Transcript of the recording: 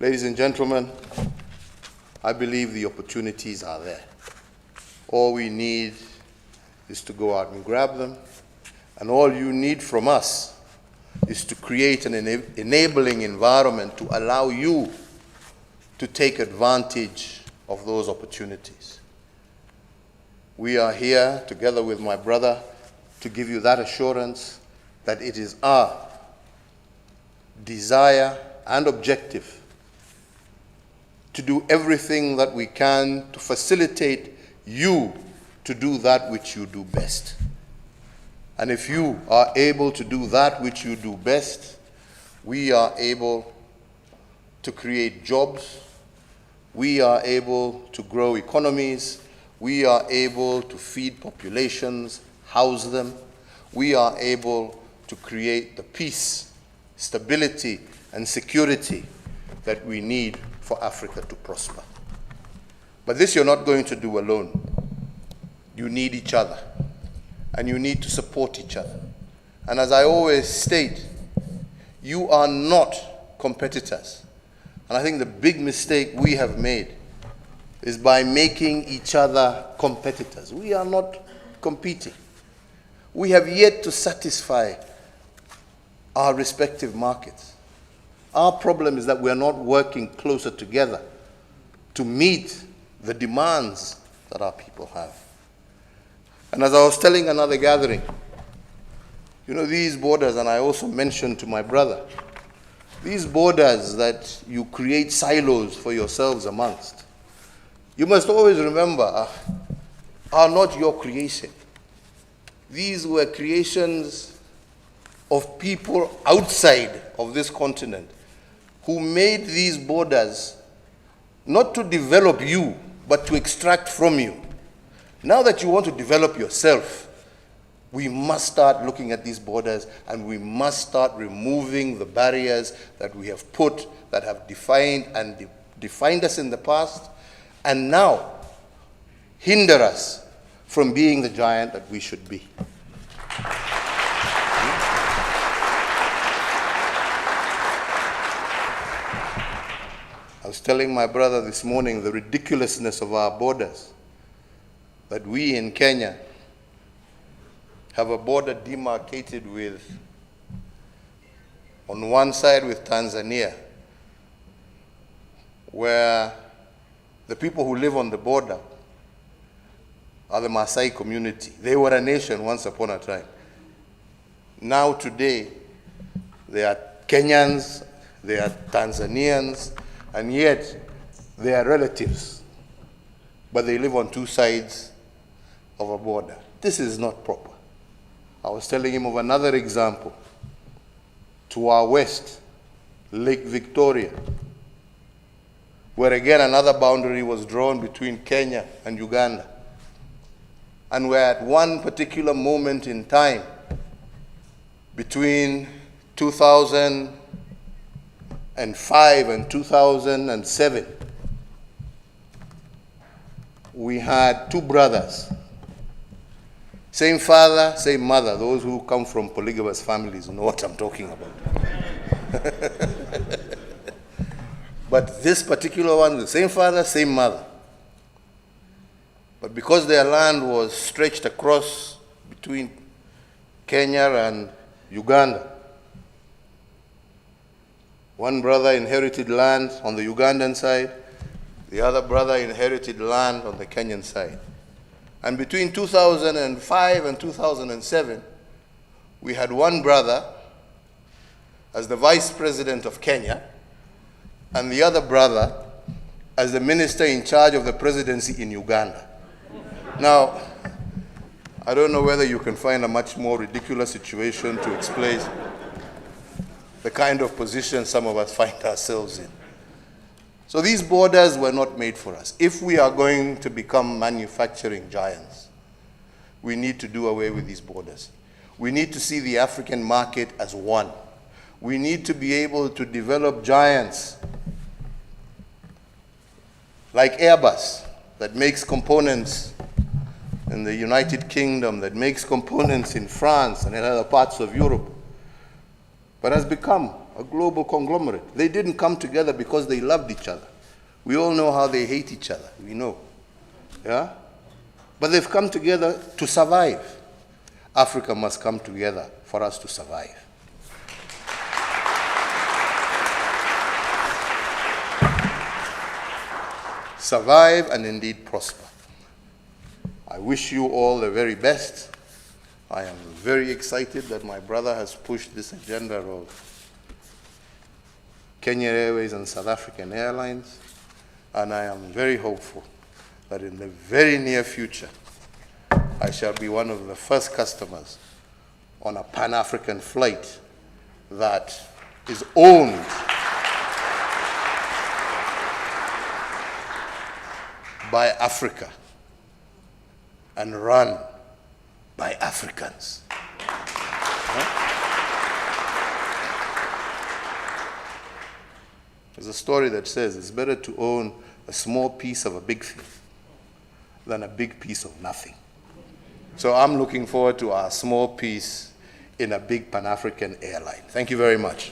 Ladies and gentlemen, I believe the opportunities are there. All we need is to go out and grab them, and all you need from us is to create an enabling environment to allow you to take advantage of those opportunities. We are here, together with my brother, to give you that assurance that it is our desire and objective to do everything that we can to facilitate you to do that which you do best. And if you are able to do that which you do best, we are able to create jobs, we are able to grow economies, we are able to feed populations, house them, we are able to create the peace, stability, and security that we need for Africa to prosper. But this you're not going to do alone. You need each other, and you need to support each other. And as I always state, you are not competitors. And I think the big mistake we have made is by making each other competitors. We are not competing. We have yet to satisfy our respective markets. Our problem is that we are not working closer together to meet the demands that our people have. And as I was telling another gathering, you know, these borders, and I also mentioned to my brother, these borders that you create silos for yourselves amongst, you must always remember, are not your creation. These were creations of people outside of this continent who made these borders not to develop you, but to extract from you. Now that you want to develop yourself, we must start looking at these borders, and we must start removing the barriers that we have put, that have defined us in the past, and now hinder us from being the giant that we should be. I was telling my brother this morning the ridiculousness of our borders, that we in Kenya have a border demarcated with, on one side with Tanzania, where the people who live on the border are the Maasai community. They were a nation once upon a time. Now today, they are Kenyans, they are Tanzanians, and yet they are relatives, but they live on two sides of a border. This is not proper. I was telling him of another example. To our west, Lake Victoria, where again another boundary was drawn between Kenya and Uganda. And where at one particular moment in time, between 2005 and 2007, we had two brothers, same father, same mother. Those who come from polygamous families know what I'm talking about. But this particular one, the same father, same mother. But because their land was stretched across between Kenya and Uganda, one brother inherited land on the Ugandan side, the other brother inherited land on the Kenyan side. And between 2005 and 2007, we had one brother as the vice president of Kenya, and the other brother as the minister in charge of the presidency in Uganda. Now, I don't know whether you can find a much more ridiculous situation to explain the kind of position some of us find ourselves in. So these borders were not made for us. If we are going to become manufacturing giants, we need to do away with these borders. We need to see the African market as one. We need to be able to develop giants like Airbus, that makes components in the United Kingdom, that makes components in France and in other parts of Europe, but has become a global conglomerate. They didn't come together because they loved each other. We all know how they hate each other. We know. Yeah? But they've come together to survive. Africa must come together for us to survive. Survive and indeed prosper. I wish you all the very best. I am very excited that my brother has pushed this agenda of Kenya Airways and South African Airlines, and I am very hopeful that in the very near future, I shall be one of the first customers on a Pan-African flight that is owned by Africa and run by Africans. There's a story that says it's better to own a small piece of a big thing than a big piece of nothing. So I'm looking forward to our small piece in a big Pan-African airline. Thank you very much.